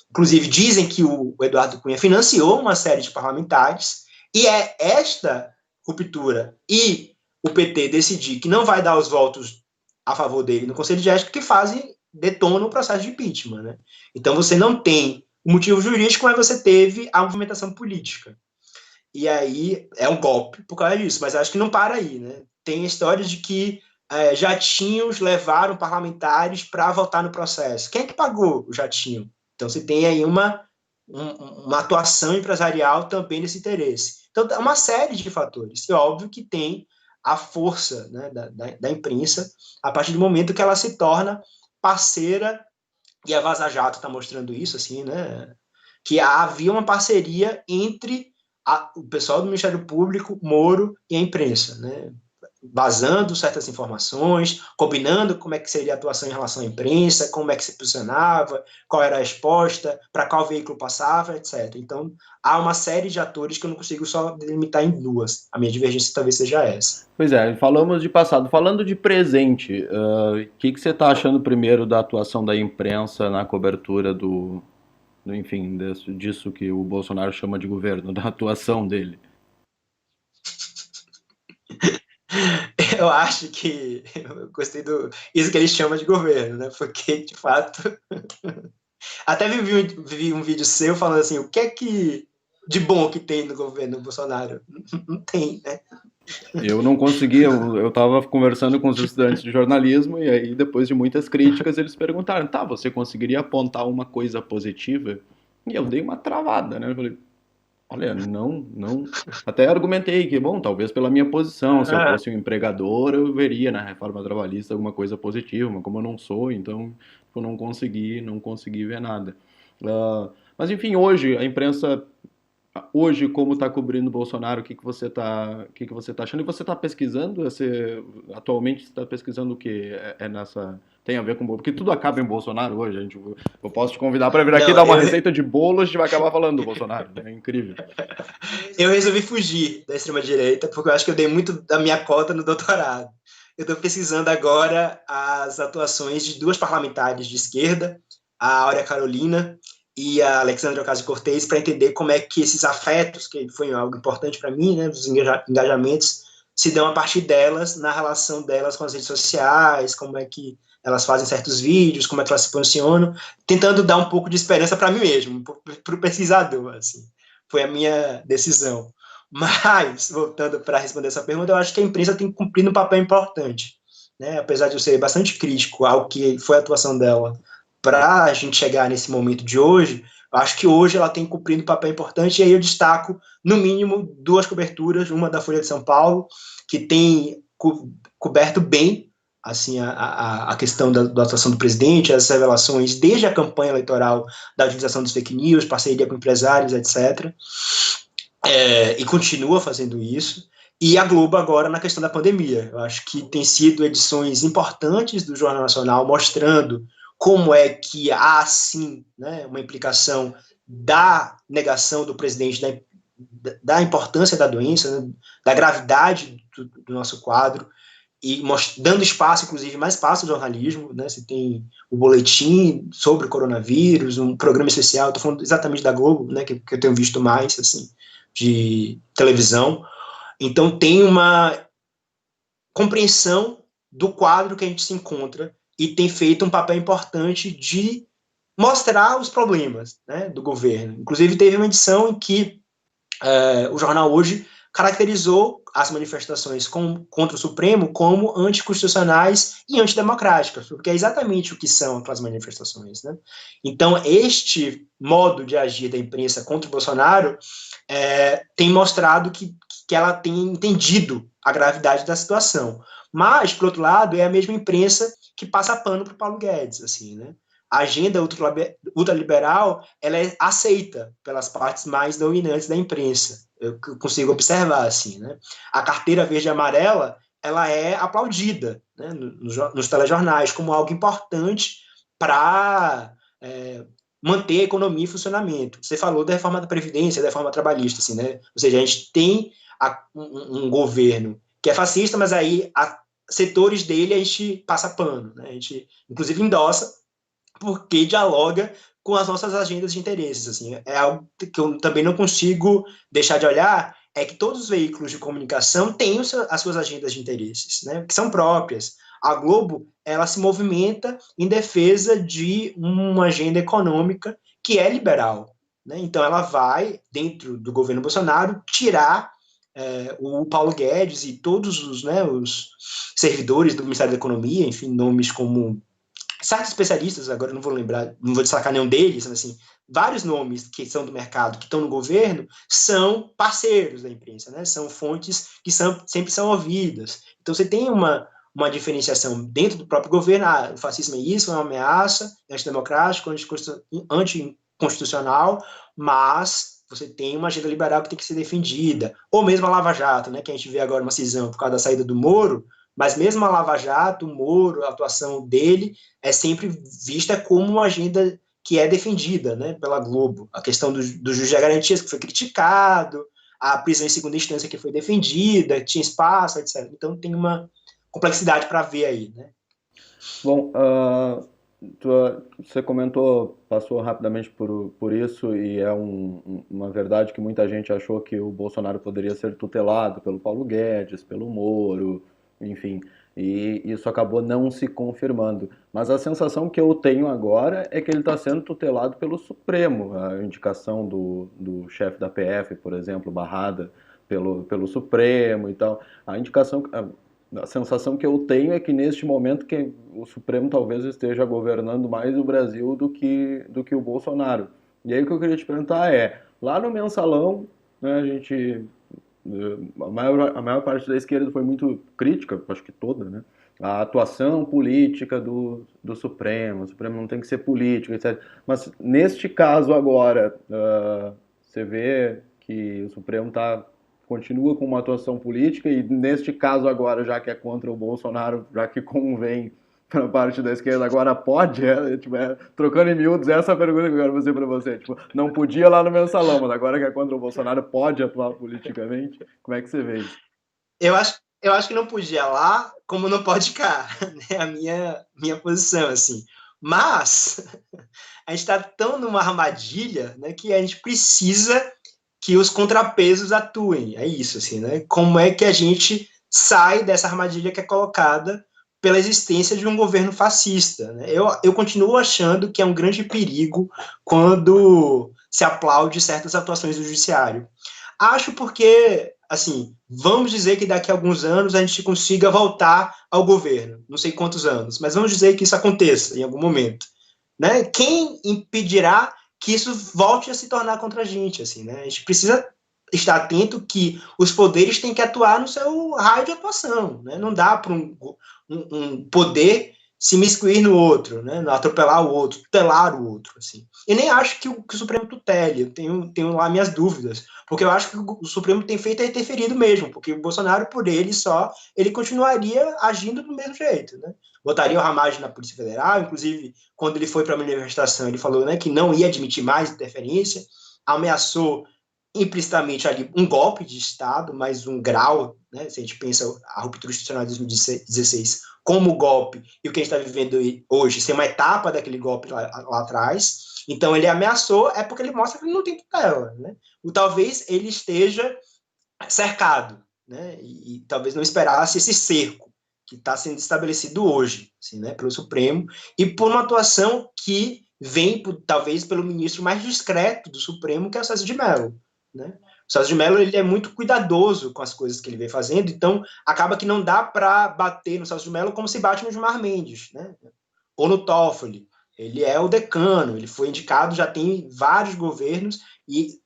Inclusive, dizem que o Eduardo Cunha financiou uma série de parlamentares, e é esta ruptura e o PT decidir que não vai dar os votos a favor dele no Conselho de Ética que detonam o processo de impeachment. Né? Então, você não tem o motivo jurídico, mas você teve a movimentação política. E aí é um golpe por causa disso, mas acho que não para aí. Né? Tem histórias de que jatinhos levaram parlamentares para votar no processo. Quem é que pagou o jatinho? Então, você tem aí uma atuação empresarial também nesse interesse. Então, é uma série de fatores. E óbvio que tem a força, né, da imprensa a partir do momento que ela se torna parceira, e a Vaza Jato está mostrando isso, assim, né, que havia uma parceria entre o pessoal do Ministério Público, Moro e a imprensa. Né. vazando certas informações, combinando como é que seria a atuação em relação à imprensa, como é que se posicionava, qual era a resposta, para qual veículo passava, etc. Então, há uma série de atores que eu não consigo só delimitar em duas. A minha divergência talvez seja essa. Pois é, falamos de passado. Falando de presente, o que você está achando primeiro da atuação da imprensa na cobertura enfim, disso que o Bolsonaro chama de governo, da atuação dele? Eu acho que eu gostei do isso que eles chamam de governo, né? Porque, de fato, até vi um vídeo seu falando assim, o que é que de bom que tem no governo Bolsonaro? Não tem, né? Eu não conseguia, eu estava conversando com os estudantes de jornalismo e aí, depois de muitas críticas, eles perguntaram, tá, você conseguiria apontar uma coisa positiva? E eu dei uma travada, né? Eu falei, olha, não. Até argumentei que, bom, talvez pela minha posição, se eu fosse um empregador, eu veria na reforma trabalhista alguma coisa positiva, mas como eu não sou, então eu não consegui ver nada. Mas enfim, hoje a imprensa, hoje como está cobrindo o Bolsonaro, o que que você tá achando? E você está pesquisando? Atualmente você está pesquisando o que tem a ver com porque tudo acaba em Bolsonaro hoje. Eu posso te convidar para vir aqui Não, dar uma receita de bolo, a gente vai acabar falando do Bolsonaro. É incrível. eu resolvi fugir da extrema-direita, porque eu acho que eu dei muito da minha cota no doutorado. Eu estou pesquisando agora as atuações de duas parlamentares de esquerda, a Áurea Carolina e a Alexandra Ocasio-Cortez, para entender como é que esses afetos, que foi algo importante para mim, né, os engajamentos, se dão a partir delas, na relação delas com as redes sociais, como é que elas fazem certos vídeos, como é que elas se posicionam, tentando dar um pouco de esperança para mim mesmo, para o pesquisador, assim. Foi a minha decisão. Mas, voltando para responder essa pergunta, eu acho que a imprensa tem cumprido um papel importante. Né? Apesar de eu ser bastante crítico ao que foi a atuação dela para a gente chegar nesse momento de hoje, eu acho que hoje ela tem cumprido um papel importante, e aí eu destaco, no mínimo, duas coberturas, uma da Folha de São Paulo, que tem coberto bem assim a questão da atuação do presidente, as revelações desde a campanha eleitoral da utilização dos fake news, parceria com empresários, etc. E continua fazendo isso. E a Globo agora na questão da pandemia. Eu acho que tem sido edições importantes do Jornal Nacional mostrando como é que há, sim, né, uma implicação da negação do presidente da importância da doença, né, da gravidade do nosso quadro, e dando espaço, inclusive, mais espaço ao jornalismo, né? Você tem o boletim sobre o coronavírus, um programa especial, estou falando exatamente da Globo, né? Que eu tenho visto mais, assim, de televisão. Então, tem uma compreensão do quadro que a gente se encontra e tem feito um papel importante de mostrar os problemas, né, do governo. Inclusive, teve uma edição em que o jornal Hoje caracterizou as manifestações contra o Supremo como anticonstitucionais e antidemocráticas, porque é exatamente o que são aquelas manifestações. Né? Então, este modo de agir da imprensa contra o Bolsonaro tem mostrado que ela tem entendido a gravidade da situação. Mas, por outro lado, é a mesma imprensa que passa pano para o Paulo Guedes, assim, né? A agenda ultraliberal ela é aceita pelas partes mais dominantes da imprensa. Eu consigo observar assim, né? A carteira verde e amarela ela é aplaudida, né, nos telejornais como algo importante para manter a economia em funcionamento. Você falou da reforma da Previdência, da reforma trabalhista, assim, né? Ou seja, a gente tem um governo que é fascista, mas aí setores dele a gente passa pano, né? A gente, inclusive, endossa porque dialoga com as nossas agendas de interesses. Assim. É algo que eu também não consigo deixar de olhar, é que todos os veículos de comunicação têm as suas agendas de interesses, né, que são próprias. A Globo, ela se movimenta em defesa de uma agenda econômica que é liberal. Né? Então, ela vai, dentro do governo Bolsonaro, tirar o Paulo Guedes e todos os servidores do Ministério da Economia, enfim, nomes como certos especialistas, agora não vou lembrar, não vou destacar nenhum deles, mas assim, vários nomes que são do mercado, que estão no governo, são parceiros da imprensa, né? São fontes que sempre são ouvidas. Então você tem uma diferenciação dentro do próprio governo, o fascismo é isso, é uma ameaça, é antidemocrático, anticonstitucional, mas você tem uma agenda liberal que tem que ser defendida, ou mesmo a Lava Jato, né, que a gente vê agora uma cisão por causa da saída do Moro, mas mesmo a Lava Jato, o Moro, a atuação dele é sempre vista como uma agenda que é defendida, né, pela Globo. A questão do juiz de garantias, que foi criticado, a prisão em segunda instância que foi defendida, tinha espaço, etc. Então tem uma complexidade para ver aí, né? Bom, você comentou, passou rapidamente por isso, e é uma verdade que muita gente achou que o Bolsonaro poderia ser tutelado pelo Paulo Guedes, pelo Moro, enfim, e isso acabou não se confirmando. Mas a sensação que eu tenho agora é que ele está sendo tutelado pelo Supremo, a indicação do chefe da PF, por exemplo, barrada pelo Supremo e tal. A indicação, a sensação que eu tenho é que neste momento que o Supremo talvez esteja governando mais o Brasil do que o Bolsonaro. E aí o que eu queria te perguntar é, lá no Mensalão, né, a maior parte da esquerda foi muito crítica, acho que toda, né? A atuação política do Supremo, o Supremo não tem que ser político, etc. Mas neste caso agora, você vê que o Supremo continua com uma atuação política e neste caso agora, já que é contra o Bolsonaro, já que convém para a parte da esquerda, agora pode? Trocando em miúdos, essa é a pergunta que eu quero fazer para você. Tipo, não podia lá no Mensalão, mas agora que é contra o Bolsonaro, pode atuar politicamente? Como é que você vê isso? Eu acho que não podia lá, como não pode cá, né? A minha posição, assim. Mas a gente está tão numa armadilha, né, que a gente precisa que os contrapesos atuem. É isso, assim, né? Como é que a gente sai dessa armadilha que é colocada pela existência de um governo fascista, né? Eu continuo achando que é um grande perigo quando se aplaude certas atuações do judiciário. Acho porque, assim, vamos dizer que daqui a alguns anos a gente consiga voltar ao governo, não sei quantos anos, mas vamos dizer que isso aconteça em algum momento, né? Quem impedirá que isso volte a se tornar contra a gente, assim, né? A gente precisa estar atento que os poderes têm que atuar no seu raio de atuação, né? Não dá para um poder se miscuir no outro, né? Atropelar o outro, tutelar o outro, assim. E nem acho que o Supremo tutele, eu tenho lá minhas dúvidas, porque eu acho que o Supremo tem feito interferido mesmo, porque o Bolsonaro, por ele só, ele continuaria agindo do mesmo jeito, né? Botaria o Ramagem na Polícia Federal, inclusive, quando ele foi para a manifestação, ele falou, né, que não ia admitir mais interferência, ameaçou implicitamente ali um golpe de Estado, mas um grau, né, se a gente pensa a ruptura institucional de 2016 como golpe e o que a gente está vivendo hoje, ser uma etapa daquele golpe lá atrás. Então ele ameaçou, é porque ele mostra que ele não tem tutela, né? Ou talvez ele esteja cercado, né? E talvez não esperasse esse cerco que está sendo estabelecido hoje, assim, né, pelo Supremo, e por uma atuação que vem, talvez, pelo ministro mais discreto do Supremo, que é o Celso de Mello, né? O Celso de Mello, ele é muito cuidadoso com as coisas que ele vem fazendo, então acaba que não dá para bater no Celso de Mello como se bate no Gilmar Mendes, né? Ou no Toffoli. Ele é o decano, ele foi indicado, já tem vários governos e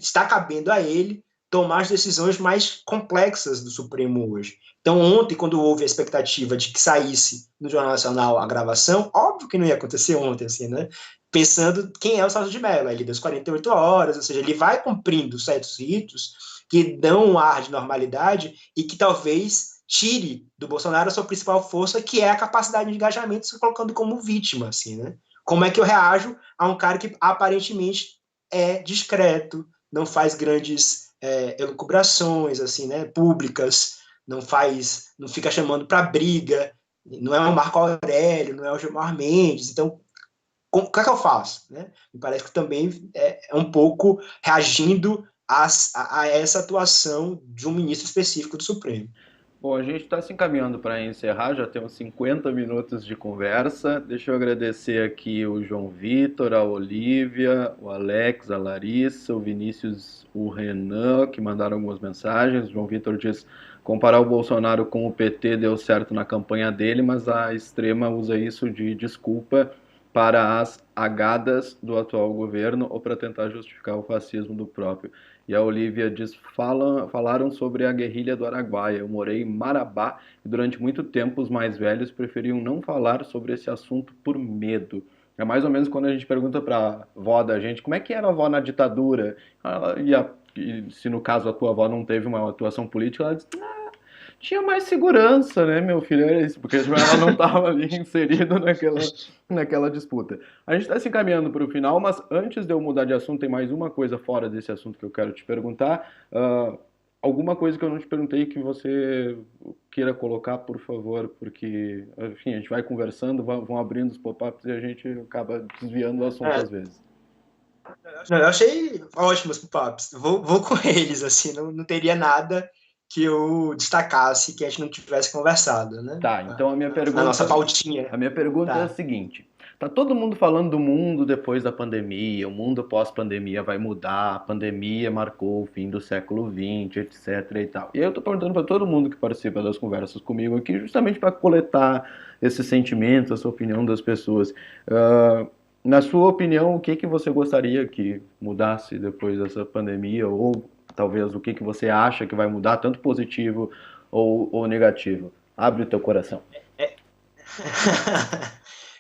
está cabendo a ele tomar as decisões mais complexas do Supremo hoje. Então, ontem, quando houve a expectativa de que saísse no Jornal Nacional a gravação, óbvio que não ia acontecer ontem, assim, né? Pensando quem é o Celso de Mello, ele das 48 horas, ou seja, ele vai cumprindo certos ritos que dão um ar de normalidade e que talvez tire do Bolsonaro a sua principal força, que é a capacidade de engajamento, se colocando como vítima, assim, né? Como é que eu reajo a um cara que aparentemente é discreto, não faz grandes elucubrações, assim, né, públicas, não fica chamando para briga, não é o Marco Aurélio, não é o Gilmar Mendes, então o que é que eu faço? Né? Me parece que também é um pouco reagindo a essa atuação de um ministro específico do Supremo. Bom, a gente está se encaminhando para encerrar, já temos 50 minutos de conversa. Deixa eu agradecer aqui o João Vitor, a Olívia, o Alex, a Larissa, o Vinícius, o Renan, que mandaram algumas mensagens. O João Vitor diz: comparar o Bolsonaro com o PT deu certo na campanha dele, mas a extrema usa isso de desculpa para as agadas do atual governo ou para tentar justificar o fascismo do próprio. E a Olivia diz: falaram sobre a guerrilha do Araguaia. Eu morei em Marabá e durante muito tempo os mais velhos preferiam não falar sobre esse assunto por medo. É mais ou menos quando a gente pergunta para avó da gente como é que era a avó na ditadura. E se no caso a tua avó não teve uma atuação política, ela diz, tinha mais segurança, né, meu filho? Era isso, porque tipo, ela não estava ali inserida naquela disputa. A gente está se encaminhando para o final, mas antes de eu mudar de assunto, tem mais uma coisa fora desse assunto que eu quero te perguntar. Alguma coisa que eu não te perguntei que você queira colocar, por favor, porque, enfim, a gente vai conversando, vão abrindo os pop-ups e a gente acaba desviando o assunto às É, vezes. não, eu achei ótimos papos. Vou com eles, assim, não teria nada que eu destacasse que a gente não tivesse conversado, né? Tá, então Na nossa pautinha. a minha pergunta é a Tá. seguinte: tá todo mundo falando do mundo depois da pandemia, o mundo pós-pandemia vai mudar, a pandemia marcou o fim do século XX, etc e tal. E aí eu tô perguntando para todo mundo que participa das conversas comigo aqui, justamente para coletar esse sentimento, essa opinião das pessoas. Ah, na sua opinião, o que que você gostaria que mudasse depois dessa pandemia, ou talvez o que que você acha que vai mudar, tanto positivo ou negativo? Abre o teu coração. É.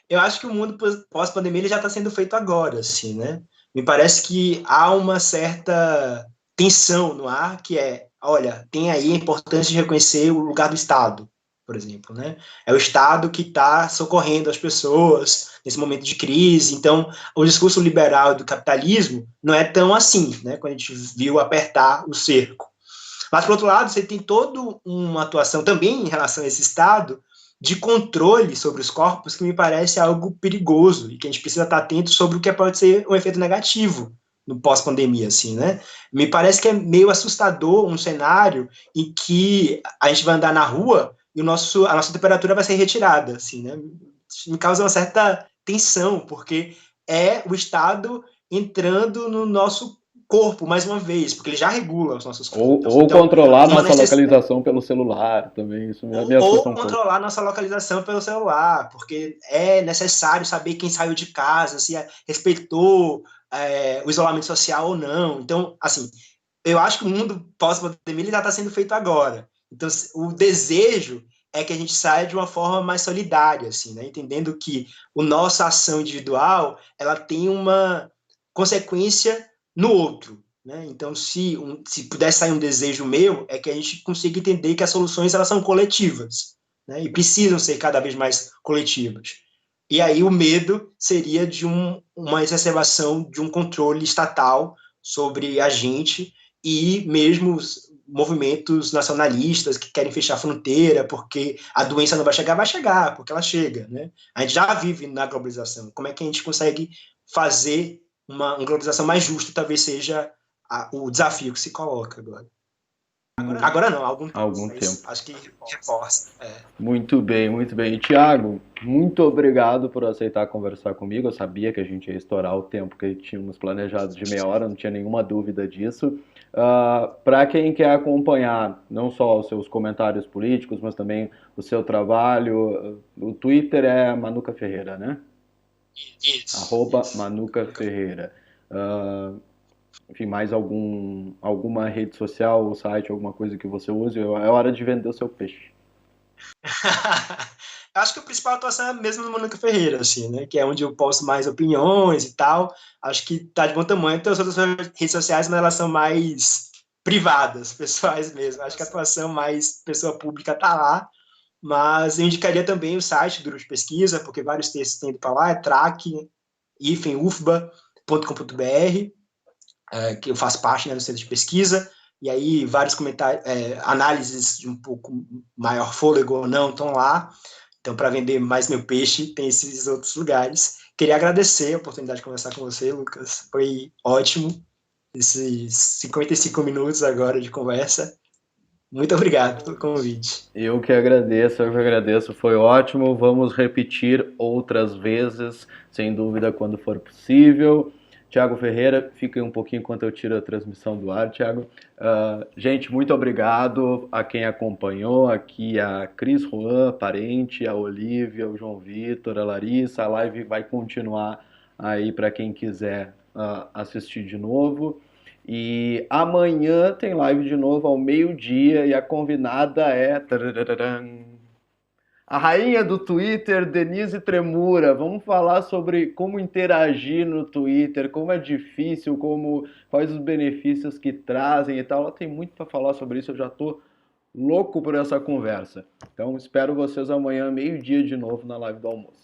Eu acho que o mundo pós-pandemia ele já está sendo feito agora, assim, né? Me parece que há uma certa tensão no ar, que é, olha, tem aí a importância de reconhecer o lugar do Estado, por exemplo, né? É o Estado que está socorrendo as pessoas nesse momento de crise. Então, o discurso liberal do capitalismo não é tão assim, né? Quando a gente viu apertar o cerco. Mas, por outro lado, você tem toda uma atuação também em relação a esse Estado de controle sobre os corpos que me parece algo perigoso e que a gente precisa estar atento sobre o que pode ser um efeito negativo no pós-pandemia, assim, né? Me parece que é meio assustador um cenário em que a gente vai andar na rua e a nossa temperatura vai ser retirada, assim, né? Isso me causa uma certa tensão, porque é o Estado entrando no nosso corpo mais uma vez, porque ele já regula os nossos corpos. Ou Então, controlar uma nossa necessidade localização pelo celular também, isso me ou assusta um pouco. controlar nossa localização pelo celular, porque é necessário saber quem saiu de casa, se respeitou o isolamento social ou não. Então, assim, eu acho que o mundo pós-pandemia já está sendo feito agora. Então, o desejo é que a gente saia de uma forma mais solidária, assim, né? Entendendo que a nossa ação individual ela tem uma consequência no outro. Né? Então, se pudesse sair um desejo meu, é que a gente consiga entender que as soluções elas são coletivas, né? E precisam ser cada vez mais coletivas. E aí o medo seria de uma exacerbação de um controle estatal sobre a gente e mesmo os movimentos nacionalistas que querem fechar a fronteira porque a doença não vai chegar, porque ela chega. Né? A gente já vive na globalização. Como é que a gente consegue fazer uma globalização mais justa? Talvez seja o desafio que se coloca agora. Agora não, há algum Há tempo, algum mas tempo. acho que reforça. Muito bem, muito bem. E, Thiago, muito obrigado por aceitar conversar comigo. Eu sabia que a gente ia estourar o tempo que tínhamos planejado de meia hora, não tinha nenhuma dúvida disso. Para quem quer acompanhar não só os seus comentários políticos, mas também o seu trabalho, o Twitter é Manuca Ferreira, né? Arroba Isso. Manuca Ferreira. Enfim, mais alguma rede social, site, alguma coisa que você use, é hora de vender o seu peixe. Acho que a principal atuação é mesmo no Mônica Ferreira, assim, né? Que é onde eu posto mais opiniões e tal. Acho que tá de bom tamanho. Tem as outras redes sociais, mas elas são mais privadas, pessoais mesmo. Acho que a atuação mais pessoa pública tá lá. Mas eu indicaria também o site do Grupo de Pesquisa, porque vários textos têm ido para lá, é trac-ufba.com.br, que eu faço parte, né, do centro de pesquisa, e aí vários comentários, análises de um pouco maior fôlego ou não estão lá. Então, para vender mais meu peixe, tem esses outros lugares. Queria agradecer a oportunidade de conversar com você, Lucas. Foi ótimo esses 55 minutos agora de conversa. Muito obrigado pelo convite. Eu que agradeço, foi ótimo. Vamos repetir outras vezes, sem dúvida, quando for possível. Tiago Ferreira, fica aí um pouquinho enquanto eu tiro a transmissão do ar, Tiago. Gente, muito obrigado a quem acompanhou, aqui a Cris Juan, parente, a Olivia, o João Vitor, a Larissa. A live vai continuar aí para quem quiser assistir de novo. E amanhã tem live de novo ao meio-dia e a convidada é A rainha do Twitter, Denise Tremura. Vamos falar sobre como interagir no Twitter, como é difícil, quais os benefícios que trazem e tal. Ela tem muito para falar sobre isso, eu já estou louco por essa conversa. Então espero vocês amanhã, meio-dia de novo, na live do almoço.